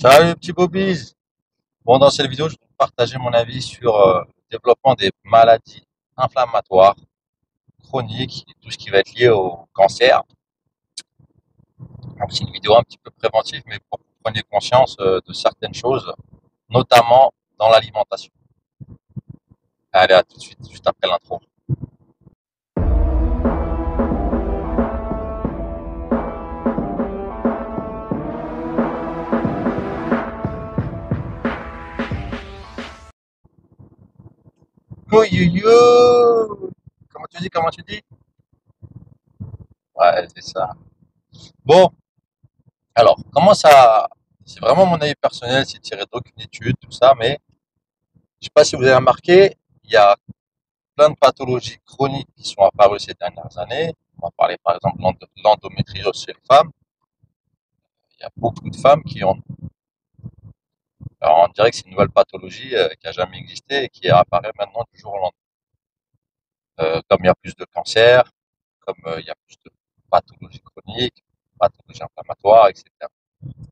Salut les petits Bobbies! Bon, dans cette vidéo, je vais vous partager mon avis sur le développement des maladies inflammatoires chroniques et tout ce qui va être lié au cancer. Donc, c'est une vidéo un petit peu préventive, mais pour que vous preniez conscience de certaines choses, notamment dans l'alimentation. Allez, à tout de suite, juste après l'intro. Oh, yo, yo. Comment tu dis? Comment tu dis? Ouais, c'est ça. Bon, alors, comment ça... C'est vraiment mon avis personnel, c'est tiré d'aucune étude, tout ça, mais je sais pas si vous avez remarqué, il y a plein de pathologies chroniques qui sont apparues ces dernières années. On va parler par exemple de l'endométriose chez les femmes. Il y a beaucoup de femmes qui ont. Alors on dirait que c'est une nouvelle pathologie qui a jamais existé et qui apparaît maintenant du jour au lendemain. Comme il y a plus de cancers, comme il y a plus de pathologies chroniques, pathologies inflammatoires, etc.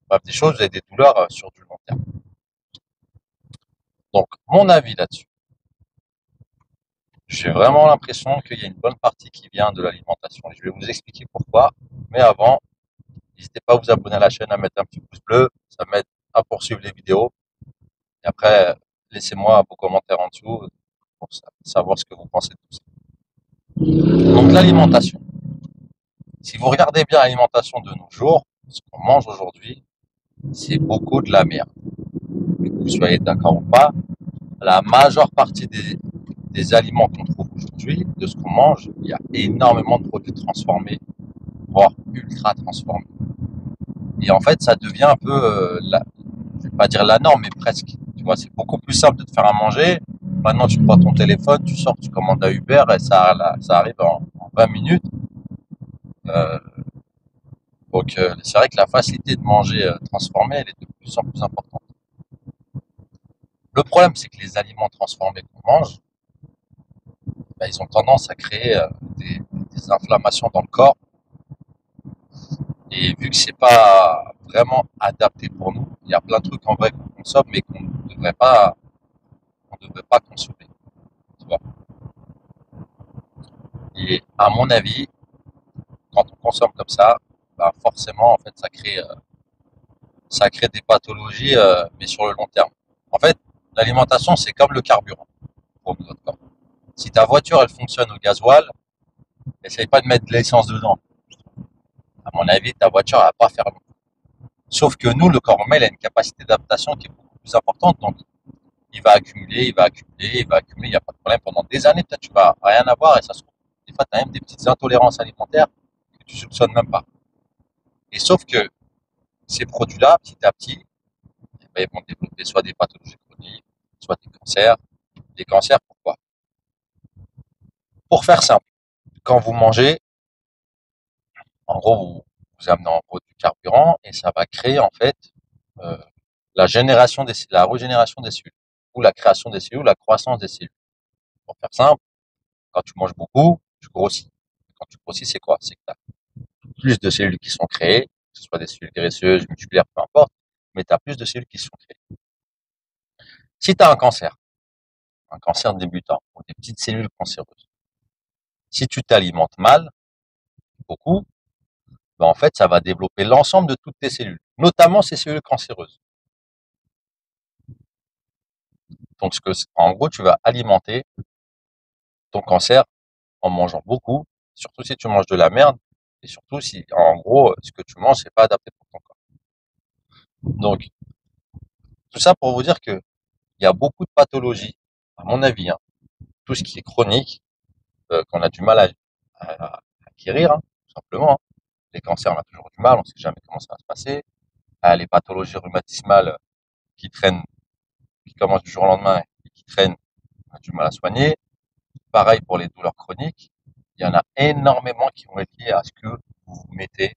Bref, des choses et des douleurs sur du long terme. Donc mon avis là-dessus, j'ai vraiment l'impression qu'il y a une bonne partie qui vient de l'alimentation. Et je vais vous expliquer pourquoi. Mais avant, n'hésitez pas à vous abonner à la chaîne, à mettre un petit pouce bleu, ça m'aide à poursuivre les vidéos. Et après, laissez-moi vos commentaires en dessous pour savoir ce que vous pensez de tout ça. Donc l'alimentation. Si vous regardez bien l'alimentation de nos jours, ce qu'on mange aujourd'hui, c'est beaucoup de la merde. Que vous soyez d'accord ou pas, la majeure partie des aliments qu'on trouve aujourd'hui, de ce qu'on mange, il y a énormément de produits transformés, voire ultra transformés. Et en fait, ça devient un peu je vais pas dire la norme, mais presque. Tu vois, c'est beaucoup plus simple de te faire à manger. Maintenant, tu prends ton téléphone, tu sors, tu commandes à Uber et ça arrive en 20 minutes. Euh, donc, c'est vrai que la facilité de manger transformé, elle est de plus en plus importante. Le problème, c'est que les aliments transformés qu'on mange, ben, ils ont tendance à créer des inflammations dans le corps. Et vu que c'est pas vraiment adapté pour nous, il y a plein de trucs en vrai qu'on consomme, mais qu'on ne devrait pas consommer. Tu vois. Et à mon avis, quand on consomme comme ça, bah forcément, en fait, ça crée des pathologies, mais sur le long terme. En fait, l'alimentation, c'est comme le carburant pour notre corps. Si ta voiture, elle fonctionne au gasoil, essaye pas de mettre de l'essence dedans. À mon avis, ta voiture, elle va pas faire long. Sauf que nous, le corps humain, il a une capacité d'adaptation qui est beaucoup plus importante. Donc, il va accumuler, il va accumuler, il va accumuler, il n'y a pas de problème. Pendant des années, peut-être, tu vas rien avoir et ça se trouve. Des fois, tu as même des petites intolérances alimentaires que tu soupçonnes même pas. Et sauf que ces produits-là, petit à petit, ben, ils vont développer soit des pathologies chroniques, soit des cancers. Des cancers, pourquoi? Pour faire simple, quand vous mangez, en gros, vous amenez en gros du carburant et ça va créer en fait euh, la régénération des cellules ou la création des cellules, la croissance des cellules. Pour faire simple, quand tu manges beaucoup, tu grossis. Quand tu grossis, c'est quoi? C'est que tu as plus de cellules qui sont créées, que ce soit des cellules graisseuses, musculaires, peu importe, mais tu as plus de cellules qui sont créées. Si tu as un cancer débutant, ou des petites cellules cancéreuses, si tu t'alimentes mal, beaucoup, ben en fait, ça va développer l'ensemble de toutes tes cellules, notamment ces cellules cancéreuses. Donc, en gros, tu vas alimenter ton cancer en mangeant beaucoup, surtout si tu manges de la merde, et surtout si, en gros, ce que tu manges, c'est pas adapté pour ton corps. Donc, tout ça pour vous dire que il y a beaucoup de pathologies, à mon avis, hein, tout ce qui est chronique, qu'on a du mal à guérir, hein, tout simplement. Hein. Les cancers, on a toujours du mal, on ne sait jamais comment ça va se passer. Les pathologies rhumatismales qui traînent, qui commencent du jour au lendemain et qui traînent, on a du mal à soigner. Pareil pour les douleurs chroniques. Il y en a énormément qui vont être liées à ce que vous mettez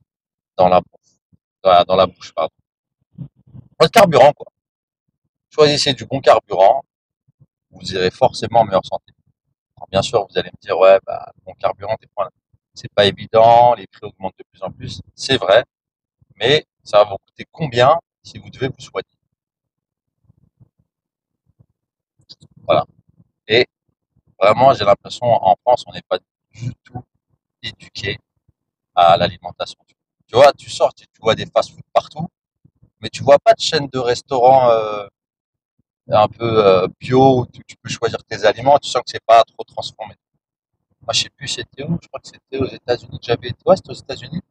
dans la bouffe, dans la bouche, pardon. Le carburant, quoi. Choisissez du bon carburant, vous irez forcément en meilleure santé. Alors, bien sûr, vous allez me dire, ouais, bah, le bon carburant, des fois, c'est pas évident, les prix augmentent de plus en plus. C'est vrai, mais ça va vous coûter combien si vous devez vous soigner. Voilà. Et vraiment, j'ai l'impression, en France, on n'est pas du tout éduqué à l'alimentation. Tu vois, tu sors, tu vois des fast-food partout, mais tu vois pas de chaîne de restaurants un peu bio où tu peux choisir tes aliments. Tu sens que c'est pas trop transformé. Moi, je sais plus c'était où. Je crois que c'était aux États-Unis que j'avais été. Ouais, c'était aux États-Unis.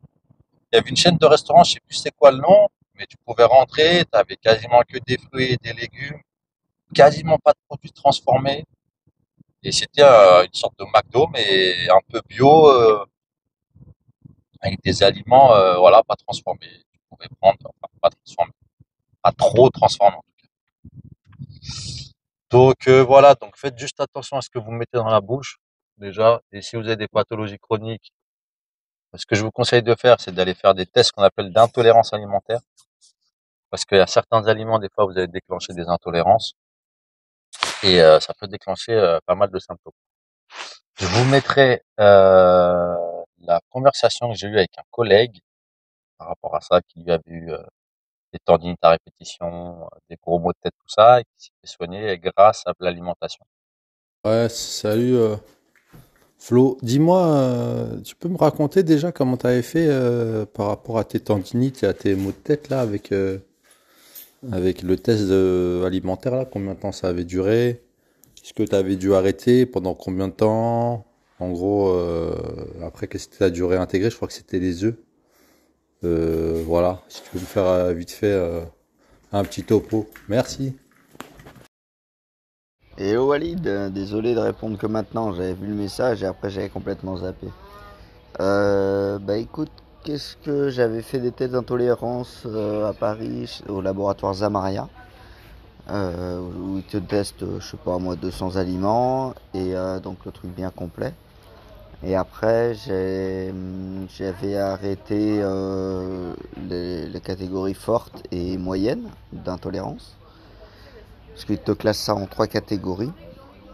Il y avait une chaîne de restaurants, je sais plus c'est quoi le nom, mais tu pouvais rentrer, tu avais quasiment que des fruits et des légumes, quasiment pas de produits transformés. Et c'était une sorte de McDo, mais un peu bio, avec des aliments, voilà, pas transformés. Tu pouvais prendre, enfin, pas transformés, pas trop transformés. Donc voilà, donc faites juste attention à ce que vous mettez dans la bouche, déjà. Et si vous avez des pathologies chroniques, ce que je vous conseille de faire, c'est d'aller faire des tests qu'on appelle d'intolérance alimentaire. Parce qu'il y a certains aliments, des fois, vous allez déclencher des intolérances. Et ça peut déclencher pas mal de symptômes. Je vous mettrai la conversation que j'ai eue avec un collègue par rapport à ça, qui lui avait eu des tendinites à répétition, des gros maux de tête, tout ça, et qui s'est fait soigner grâce à l'alimentation. Ouais, salut Flo. Dis-moi, tu peux me raconter déjà comment tu avais fait par rapport à tes tendinites et à tes maux de tête là avec le test alimentaire là, combien de temps ça avait duré? Est-ce que tu avais dû arrêter pendant combien de temps? En gros, après qu'est-ce que tu as dû réintégrer? Je crois que c'était les œufs. Voilà, si tu peux me faire vite fait un petit topo. Merci. Et oh Walid, désolé de répondre que maintenant, j'avais vu le message et après j'avais complètement zappé. Bah écoute, qu'est-ce que j'avais fait des tests d'intolérance à Paris au laboratoire Zamaria, où ils te testent, je sais pas moi, 200 aliments et donc le truc bien complet. Et après j'avais arrêté les catégories fortes et moyennes d'intolérance, parce qu'ils te classent ça en trois catégories.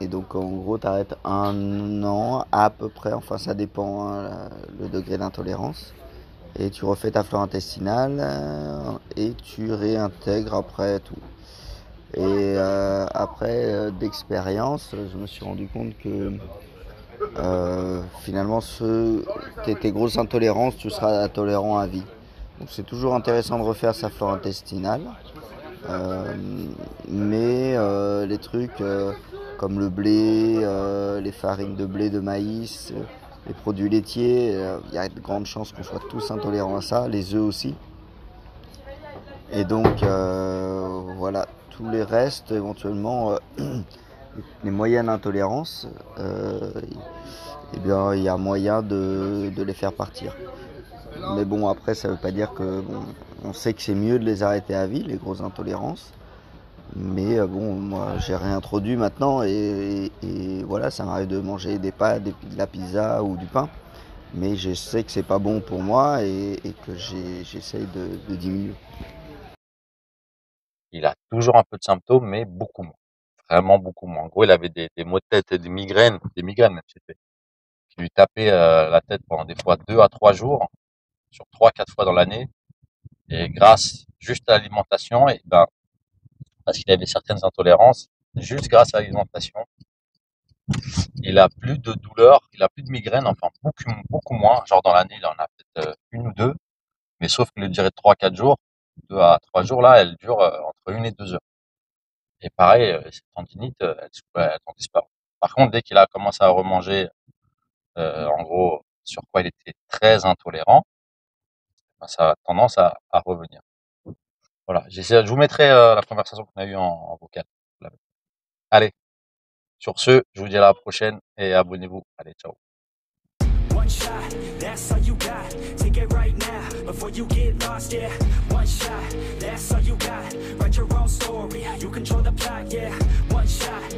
Et donc en gros, tu arrêtes un an à peu près, enfin ça dépend hein, le degré d'intolérance. Et tu refais ta flore intestinale et tu réintègres après tout. Et après d'expérience, je me suis rendu compte que finalement tes grosses intolérances, tu seras intolérant à vie. Donc c'est toujours intéressant de refaire sa flore intestinale. Euh, mais les trucs comme le blé, les farines de blé, de maïs, les produits laitiers, il y a de grandes chances qu'on soit tous intolérants à ça, les œufs aussi. Et donc voilà, tous les restes, éventuellement, les moyennes intolérances, eh bien il y a moyen de les faire partir. Mais bon, après, ça veut pas dire que bon, on sait que c'est mieux de les arrêter à vie, les grosses intolérances. Mais bon, moi j'ai réintroduit maintenant et voilà, ça m'arrive de manger des pâtes, de la pizza ou du pain. Mais je sais que c'est pas bon pour moi et que j'essaye de diminuer. Il a toujours un peu de symptômes, mais beaucoup moins. Vraiment beaucoup moins. En gros, il avait des maux de tête et des migraines même, c'était, qui lui tapaient la tête pendant des fois 2 à 3 jours, sur 3, 4 fois dans l'année. Et grâce juste à l'alimentation, et ben, parce qu'il avait certaines intolérances, juste grâce à l'alimentation, il a plus de douleurs, il a plus de migraines, enfin beaucoup moins. Genre dans l'année, il en a peut-être une ou deux, mais sauf que le durée de 3, 4 jours, 2 à 3 jours là, elle dure entre 1 et 2 heures. Et pareil, ces tendinites, elles ont disparu. Par contre, dès qu'il a commencé à remanger, en gros, sur quoi il était très intolérant, ben, ça a tendance à revenir. Voilà, je vous mettrai la conversation qu'on a eue en vocal. Allez, sur ce, je vous dis à la prochaine et abonnez-vous. Allez, ciao. One shot, that's all you got. Take it right now, before you get lost, yeah. One shot, that's all you got. Write your own story, you control the plot, yeah. One shot,